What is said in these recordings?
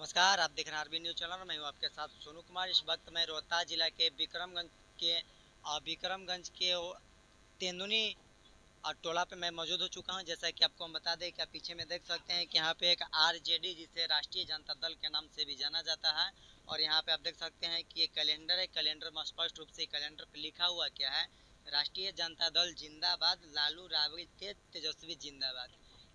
नमस्कार, आप देख रहे हैं आरबी न्यूज चैनल। मैं हूं आपके साथ सोनू कुमार। इस वक्त मैं रोहतास जिला के विक्रमगंज के तेंदुनी टोला पे मैं मौजूद हो चुका हूं। जैसा कि आपको हम बता दें कि आप पीछे में देख सकते हैं कि यहाँ पे एक आरजेडी, जिसे राष्ट्रीय जनता दल के नाम से भी जाना जाता है, और यहाँ पे आप देख सकते हैं कि ये कैलेंडर है। कैलेंडर में स्पष्ट रूप से कैलेंडर पे लिखा हुआ क्या है? राष्ट्रीय जनता दल जिंदाबाद, लालू राबड़ी तेजस्वी जिंदाबाद।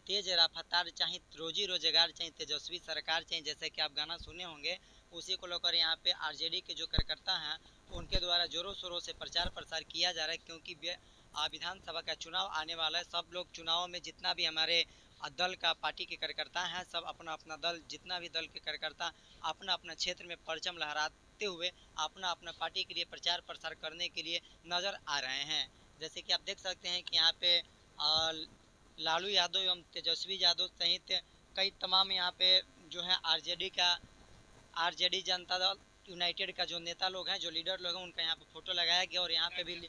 तेज रफ्तार चाहिए, रोजी रोजगार चाहिए, तेजस्वी सरकार चाहिए, जैसे कि आप गाना सुने होंगे। उसी को लेकर यहाँ पे आरजेडी के जो कार्यकर्ता हैं उनके द्वारा जोरों शोरों से प्रचार प्रसार किया जा रहा है, क्योंकि विधानसभा का चुनाव आने वाला है। सब लोग चुनाव में, जितना भी हमारे दल का पार्टी के कार्यकर्ता हैं, सब अपना अपना दल, जितना भी दल के कार्यकर्ता अपना अपना क्षेत्र में परचम लहराते हुए अपना अपना पार्टी के लिए प्रचार प्रसार करने के लिए नजर आ रहे हैं। जैसे कि आप देख सकते हैं कि यहाँ पे लालू यादव एवं तेजस्वी यादव सहित कई तमाम यहाँ पे जो है आरजेडी जनता दल यूनाइटेड का जो नेता लोग हैं, जो लीडर लोग हैं, उनका यहाँ पे फोटो लगाया गया। और यहाँ पे भी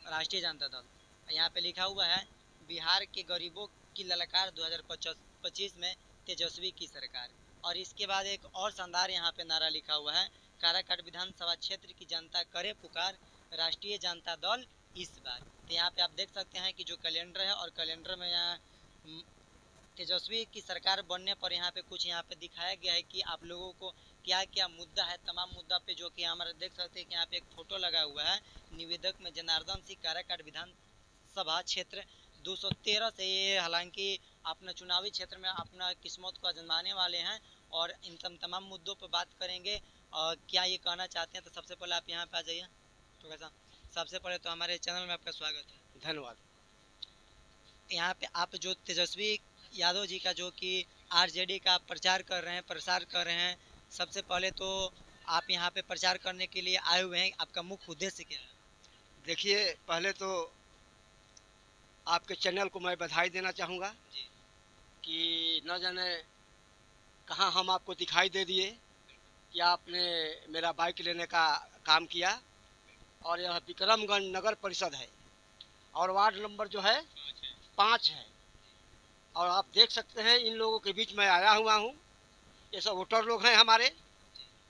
राष्ट्रीय जनता दल यहाँ पे लिखा हुआ है, बिहार के गरीबों की ललकार 2025 में तेजस्वी की सरकार। और इसके बाद एक और शानदार यहाँ पे नारा लिखा हुआ है, काराकाट विधानसभा क्षेत्र की जनता करे पुकार, राष्ट्रीय जनता दल इस बार। तो यहाँ पे आप देख सकते हैं कि जो कैलेंडर है, और कैलेंडर में यहाँ तेजस्वी की सरकार बनने पर यहाँ पे कुछ यहाँ पे दिखाया गया है कि आप लोगों को क्या क्या मुद्दा है। तमाम मुद्दा पे जो कि हमारे देख सकते हैं कि यहाँ पे एक फोटो लगा हुआ है। निवेदक में जनार्दन सिंह, काराकाट विधानसभा क्षेत्र 213 से ये हालांकि अपना चुनावी क्षेत्र में अपना किस्मत को आजमाने वाले हैं, और इन तमाम मुद्दों पर बात करेंगे। और क्या ये कहना चाहते हैं, तो सबसे पहले आप यहाँ पे आ जाइए। तो कैसा, सबसे पहले तो हमारे चैनल में आपका स्वागत है। धन्यवाद। यहाँ पे आप जो तेजस्वी यादव जी का जो कि आरजेडी का प्रचार कर रहे हैं, प्रसार कर रहे हैं, सबसे पहले तो आप यहाँ पे प्रचार करने के लिए आए हुए हैं, आपका मुख्य उद्देश्य क्या है? देखिए, पहले तो आपके चैनल को मैं बधाई देना चाहूँगा कि न जाने कहाँ हम आपको दिखाई दे दिए कि आपने मेरा बाइक लेने का काम किया। और यह विक्रमगंज नगर परिषद है और वार्ड नंबर जो है 5 है। और आप देख सकते हैं इन लोगों के बीच में आया हुआ हूँ। ये सब वोटर लोग हैं हमारे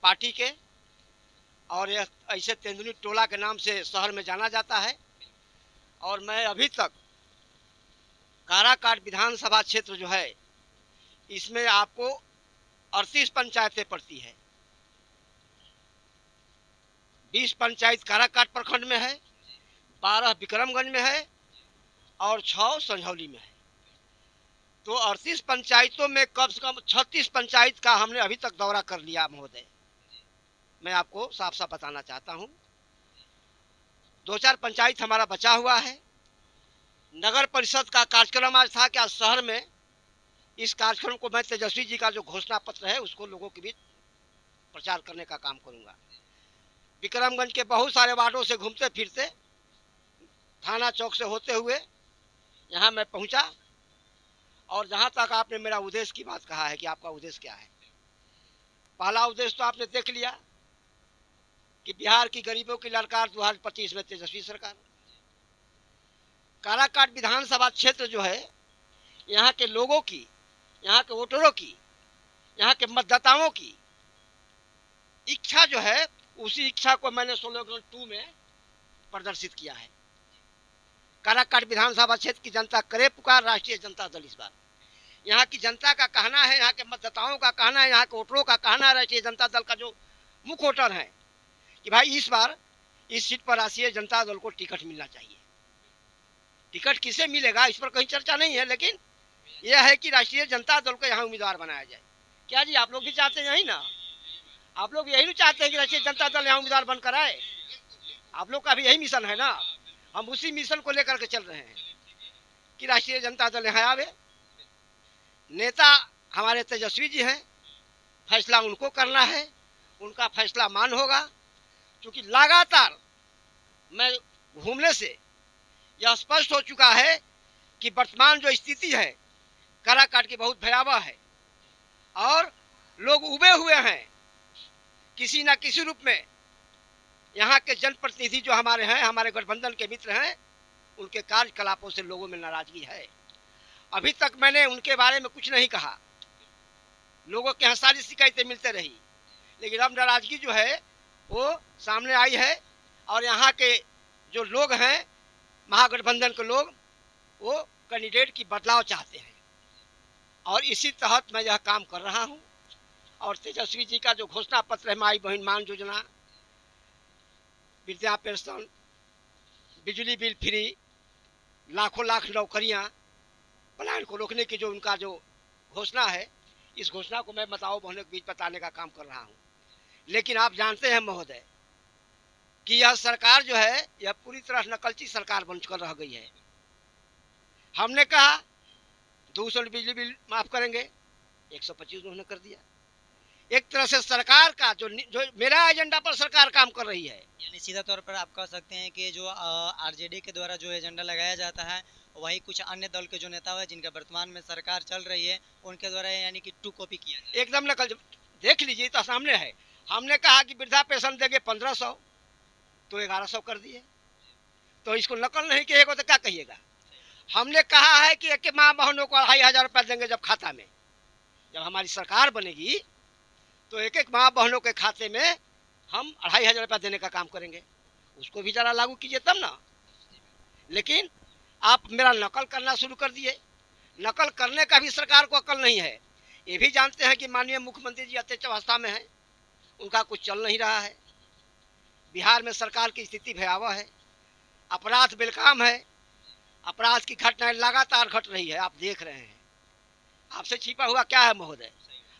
पार्टी के, और यह ऐसे तेंदुनी टोला के नाम से शहर में जाना जाता है। और मैं अभी तक काराकाट विधानसभा क्षेत्र जो है, इसमें आपको 38 पंचायतें पड़ती है। 20 पंचायत काराकाट प्रखंड में है, 12 विक्रमगंज में है और 6 संझौली में है। तो 38 पंचायतों में कम से कम 36 पंचायत का हमने अभी तक दौरा कर लिया महोदय। मैं आपको साफ साफ बताना चाहता हूँ। 2-4 पंचायत हमारा बचा हुआ है। नगर परिषद का कार्यक्रम आज था कि आज शहर में इस कार्यक्रम को मैं तेजस्वी जी का जो घोषणा पत्र है उसको लोगों के बीच प्रचार करने का काम करूंगा। विक्रमगंज के बहुत सारे वार्डों से घूमते फिरते थाना चौक से होते हुए यहाँ मैं पहुँचा। और जहाँ तक आपने मेरा उद्देश्य की बात कहा है कि आपका उद्देश्य क्या है, पहला उद्देश्य तो आपने देख लिया कि बिहार की गरीबों की ललकार 2025 में तेजस्वी सरकार। काराकाट विधानसभा क्षेत्र जो है, यहाँ के लोगों की, यहाँ के वोटरों की, यहाँ के मतदाताओं की इच्छा जो है, उसी इच्छा को मैंने स्लोगन 2 में प्रदर्शित किया है। काराकाट विधानसभा क्षेत्र की जनता करे पुकार, राष्ट्रीय जनता दल इस बार। यहाँ की जनता का कहना है, यहाँ के मतदाताओं का कहना है, यहाँ के वोटरों का कहना है, राष्ट्रीय जनता दल का जो मुख्य वोटर है कि भाई इस बार इस सीट पर राष्ट्रीय जनता दल को टिकट मिलना चाहिए। टिकट किसे मिलेगा इस पर कहीं चर्चा नहीं है, लेकिन यह है कि राष्ट्रीय जनता दल को यहाँ उम्मीदवार बनाया जाए। क्या जी, आप लोग भी चाहते हैं यही ना? आप लोग यही नहीं चाहते हैं कि राष्ट्रीय जनता दल यहाँ उम्मीदवार बनकर आए? आप लोग का भी यही मिशन है ना? हम उसी मिशन को लेकर के चल रहे हैं कि राष्ट्रीय जनता दल यहाँ आवे। नेता हमारे तेजस्वी जी हैं, फैसला उनको करना है, उनका फैसला मान होगा। क्योंकि लगातार मैं घूमने से यह स्पष्ट हो चुका है कि वर्तमान जो स्थिति है काराकाट की बहुत भयावह है, और लोग उबे हुए हैं किसी न किसी रूप में। यहाँ के जनप्रतिनिधि जो हमारे हैं, हमारे गठबंधन के मित्र हैं, उनके कार्यकलापों से लोगों में नाराजगी है। अभी तक मैंने उनके बारे में कुछ नहीं कहा, लोगों के यहाँ सारी शिकायतें मिलते रही, लेकिन अब नाराजगी जो है वो सामने आई है और यहाँ के जो लोग हैं महागठबंधन के लोग, वो कैंडिडेट की बदलाव चाहते हैं और इसी तहत मैं यह काम कर रहा हूँ। और तेजस्वी जी का जो घोषणा पत्र है, माई बहन मान योजना, वृद्धा पेंशन, बिजली बिल फ्री, लाखों लाख नौकरियाँ, पलायन को रोकने की जो उनका जो घोषणा है, इस घोषणा को मैं बताओ बहनों के बीच बताने का काम कर रहा हूँ। लेकिन आप जानते हैं महोदय कि यह सरकार जो है यह पूरी तरह नकलची सरकार बनकर रह गई है। हमने कहा 200 बिजली बिल माफ करेंगे, 125 उन्होंने कर दिया। एक तरह से सरकार का जो मेरा एजेंडा पर सरकार काम कर रही है। यानी सीधा तौर पर आप कह सकते हैं कि जो आरजेडी के द्वारा जो एजेंडा लगाया जाता है वही कुछ अन्य दल के जो नेता है जिनका वर्तमान में सरकार चल रही है उनके द्वारा यानी कि टू कॉपी किया जाए। एकदम नकल, देख लीजिए तो सामने है। हमने कहा कि वृद्धा पेंशन देंगे 1500, तो 1100 कर दिए, तो इसको नकल नहीं कहिएगा तो क्या कहिएगा। हमने कहा है कि एक माँ बहनों को 2500 रुपया देंगे जब खाता में, जब हमारी सरकार बनेगी तो एक एक माँ बहनों के खाते में हम 2500 रुपया देने का काम करेंगे। उसको भी जरा लागू कीजिए तब ना। लेकिन आप मेरा नकल करना शुरू कर दिए। नकल करने का भी सरकार को अकल नहीं है। ये भी जानते हैं कि माननीय मुख्यमंत्री जी अत्यंत अवस्था में हैं, उनका कुछ चल नहीं रहा है। बिहार में सरकार की स्थिति भयावह है, अपराध बेलकाम है, अपराध की घटनाएं लगातार घट रही है, आप देख रहे हैं। आपसे छिपा हुआ क्या है महोदय?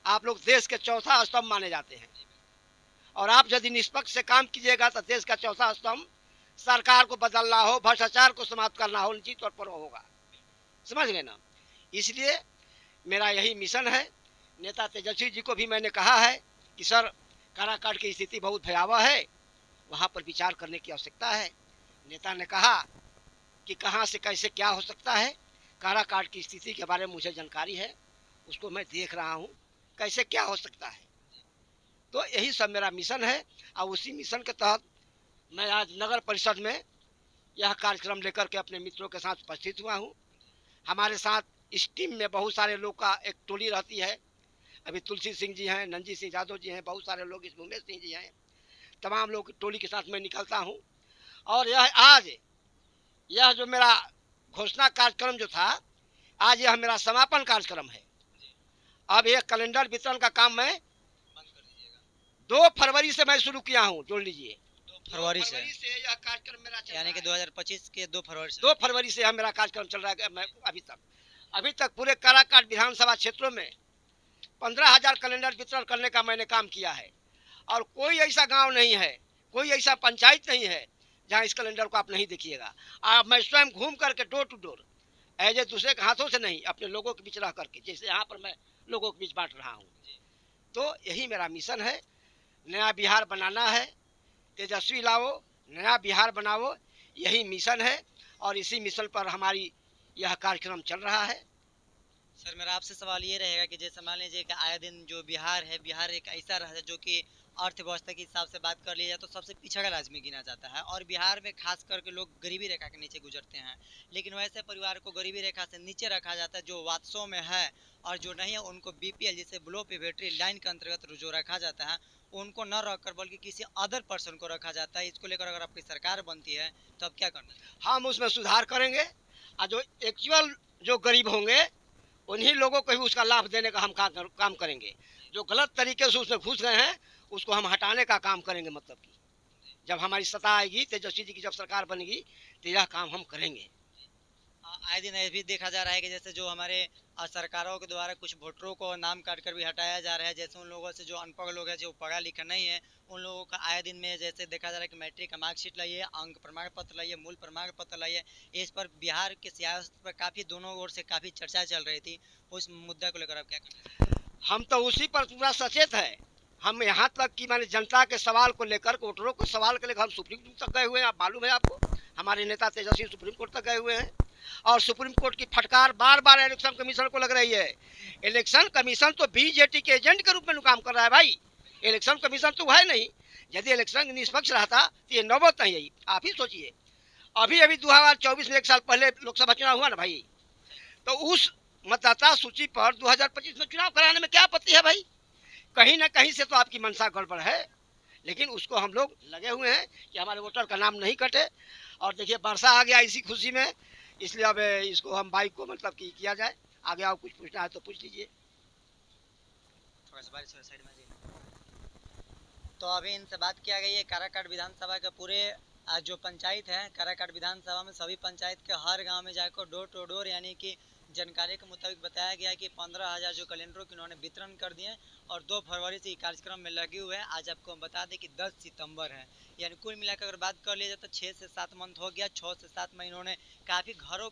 आप लोग देश के चौथा स्तंभ माने जाते हैं और आप यदि निष्पक्ष से काम कीजिएगा तो देश का चौथा स्तंभ सरकार को बदलना हो, भ्रष्टाचार को समाप्त करना हो, निश्चित तौर पर होगा। समझ गए ना? इसलिए मेरा यही मिशन है। नेता तेजस्वी जी को भी मैंने कहा है कि सर, काराकाट की स्थिति बहुत भयावह है, वहाँ पर विचार करने की आवश्यकता है। नेता ने कहा कि कहाँ से कैसे क्या हो सकता है, काराकाट की स्थिति के बारे में मुझे जानकारी है, उसको मैं देख रहा हूँ कैसे क्या हो सकता है। तो यही सब मेरा मिशन है और उसी मिशन के तहत मैं आज नगर परिषद में यह कार्यक्रम लेकर के अपने मित्रों के साथ उपस्थित हुआ हूँ। हमारे साथ इस टीम में बहुत सारे लोग का एक टोली रहती है। अभी तुलसी सिंह जी हैं, नंजी सिंह यादव जी हैं, बहुत सारे लोग, इस उमेश सिंह जी हैं, तमाम लोग टोली के साथ मैं निकलता हूँ। और यह जो मेरा घोषणा कार्यक्रम जो था, आज यह मेरा समापन कार्यक्रम है। अब यह कैलेंडर वितरण का काम मैं 2 फरवरी से मैं शुरू किया हूँ, जोड़ लीजिए। 2 फरवरी से यह कार्यक्रम मेरा चल यानी कि 2025 के 2 फरवरी से 2 फरवरी से यह मेरा कार्यक्रम चल रहा है। मैं अभी तक पूरे काराकाट विधानसभा क्षेत्रों में 15,000 कैलेंडर वितरण करने का मैंने काम किया है और कोई ऐसा गांव नहीं है, कोई ऐसा पंचायत नहीं है जहां इस कैलेंडर को आप नहीं देखिएगा। आप मैं स्वयं घूम करके डोर टू डोर, ऐसे दूसरे के हाथों से नहीं, अपने लोगों के बीच रह करके, जैसे यहाँ पर मैं लोगों के बीच बांट रहा हूँ। तो यही मेरा मिशन है। नया बिहार बनाना है, तेजस्वी लाओ, नया बिहार बनाओ, यही मिशन है और इसी मिशन पर हमारी यह कार्यक्रम चल रहा है। सर, मेरा आपसे सवाल ये रहेगा कि जैसे मान लीजिए कि आए दिन जो बिहार है, बिहार एक ऐसा राज्य जो कि अर्थव्यवस्था के हिसाब से बात कर लिया जाए तो सबसे पिछड़ा राज्य में गिना जाता है और बिहार में खास करके लोग गरीबी रेखा के नीचे गुजरते हैं। लेकिन वैसे परिवार को गरीबी रेखा से नीचे रखा जाता है जो वात्सों में है, और जो नहीं है उनको बीपीएल जिसे बिलो पॉवर्टी लाइन के अंतर्गत जो रखा जाता है, उनको न रखकर बल्कि किसी अदर पर्सन को रखा जाता है। इसको लेकर अगर आपकी सरकार बनती है तो अब क्या करना? हम उसमें सुधार करेंगे और जो एक्चुअल जो गरीब होंगे उन्हीं लोगों को ही उसका लाभ देने का हम काम करेंगे। जो गलत तरीके से उसमें घुस गए हैं उसको हम हटाने का काम करेंगे। मतलब कि जब हमारी सत्ता आएगी, तेजस्वी जी की जब सरकार बनेगी, तो यह काम हम करेंगे। आए दिन ये भी देखा जा रहा है कि जैसे जो हमारे सरकारों के द्वारा कुछ वोटरों को नाम काट कर भी हटाया जा रहा है। जैसे उन लोगों से जो अनपढ़ लोग हैं, जो पढ़ा लिखा नहीं है, उन लोगों का आए दिन में जैसे देखा जा रहा है कि मैट्रिक का मार्कशीट लाइए, अंक प्रमाण पत्र लाइए, मूल प्रमाण पत्र लाइए। इस पर बिहार के सियासत पर काफ़ी दोनों ओर से काफ़ी चर्चा चल रही थी। उस मुद्दा को लेकर आप क्या करें? हम तो उसी पर पूरा सचेत है। हम यहाँ तक कि मैंने जनता के सवाल को लेकर, वोटरों के सवाल को लेकर हम सुप्रीम कोर्ट तक गए हुए हैं। आप मालूम है आपको, हमारे नेता तेजस्वी सुप्रीम कोर्ट तक गए हुए हैं और सुप्रीम कोर्ट की फटकार बार बार इलेक्शन कमीशन को लग रही है। इलेक्शन कमीशन तो बीजेटी के एजेंट के रूप में काम कर रहा है भाई। इलेक्शन कमीशन तो है नहीं। यदि इलेक्शन निष्पक्ष रहता तो ये नौबत नहीं आई। आप ही सोचिए, अभी 2024 में 1 साल पहले लोकसभा चुनाव हुआ ना भाई, तो उस मतदाता सूची पर 2025 में चुनाव कराने में क्या आपत्ति है भाई? कहीं ना कहीं से तो आपकी मंशा गड़बड़ है, लेकिन उसको हम लोग लगे हुए हैं कि हमारे वोटर का नाम नहीं कटे। और देखिए वर्षा आ गया इसी खुशी में, इसलिए अब इसको हम बाइक को मतलब कि किया जाए। आगे आओ, कुछ पूछना है तो पूछ लीजिए। थोड़ा सा बाहर साइड में जी। तो अभी इनसे बात किया गई है काराकाट विधानसभा के पूरे जो पंचायत है काराकाट विधानसभा में, सभी पंचायत के हर गांव में जाकर डोर टू डोर यानी कि जानकारी के मुताबिक बताया गया कि 15,000 जो कैलेंडरों के उन्होंने वितरण कर दिए और 2 फरवरी से कार्यक्रम में लगे हुए हैं। आज आपको हम बता दें कि 10 सितंबर है, यानी कुल मिलाकर अगर बात कर लिया जाए तो 6 से 7 मंथ हो गया। 6 से 7 में इन्होंने काफ़ी घरों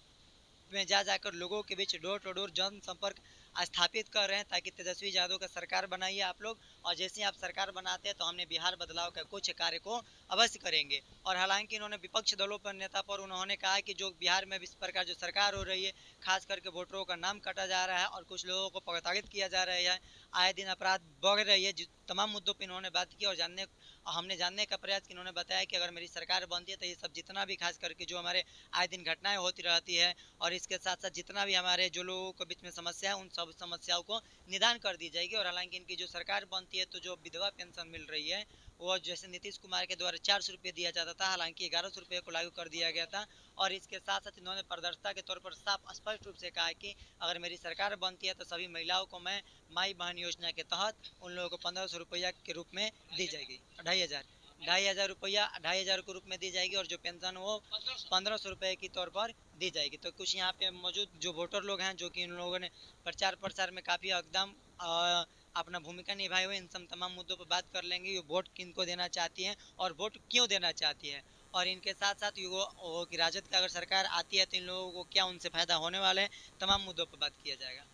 में जा जाकर लोगों के बीच डोर टू डोर जनसंपर्क स्थापित कर रहे हैं ताकि तेजस्वी यादव का सरकार बनाइए आप लोग, और जैसे ही आप सरकार बनाते हैं तो हमने बिहार बदलाव का कुछ कार्य को अवश्य करेंगे। और हालांकि इन्होंने विपक्ष दलों पर नेता पर उन्होंने कहा कि जो बिहार में इस प्रकार जो सरकार हो रही है, खास करके वोटरों का नाम काटा जा रहा है और कुछ लोगों को प्रताड़ित किया जा रहा है, आए दिन अपराध बढ़ रही है, तमाम मुद्दों पर इन्होंने बात की। और हमने जानने का प्रयास कि इन्होंने बताया कि अगर मेरी सरकार बनती है तो ये सब जितना भी खास करके जो हमारे आए दिन घटनाएं होती रहती है और इसके साथ साथ जितना भी हमारे जो लोगों के बीच में समस्या है उन सब समस्याओं को निदान कर दी जाएगी। और हालांकि इनकी जो सरकार बनती है तो जो विधवा पेंशन मिल रही है वो जैसे नीतीश कुमार के द्वारा 400 रुपये दिया जाता था, हालांकि 1100 रुपये को लागू कर दिया गया था। और इसके साथ साथ इन्होंने प्रदर्शता के तौर पर साफ स्पष्ट रूप से कहा कि अगर मेरी सरकार बनती है तो सभी महिलाओं को मैं माई बहन योजना के तहत उन लोगों को 1500 रुपया के रूप में दी जाएगी, 2,500 रुपया 2,500 के रूप में दी जाएगी, और जो पेंशन वो 1500 रुपये की तौर पर दी जाएगी। तो कुछ यहाँ पे मौजूद जो वोटर लोग हैं जो कि इन लोगों ने प्रचार प्रसार में काफ़ी एकदम अपना भूमिका निभाई हुई, इन सब तमाम मुद्दों पर बात कर लेंगे। ये वोट किनको देना चाहती हैं और वोट क्यों देना चाहती है, और इनके साथ साथ कि राजद की अगर सरकार आती है तो इन लोगों को क्या उनसे फायदा होने वाला है, तमाम मुद्दों पर बात किया जाएगा।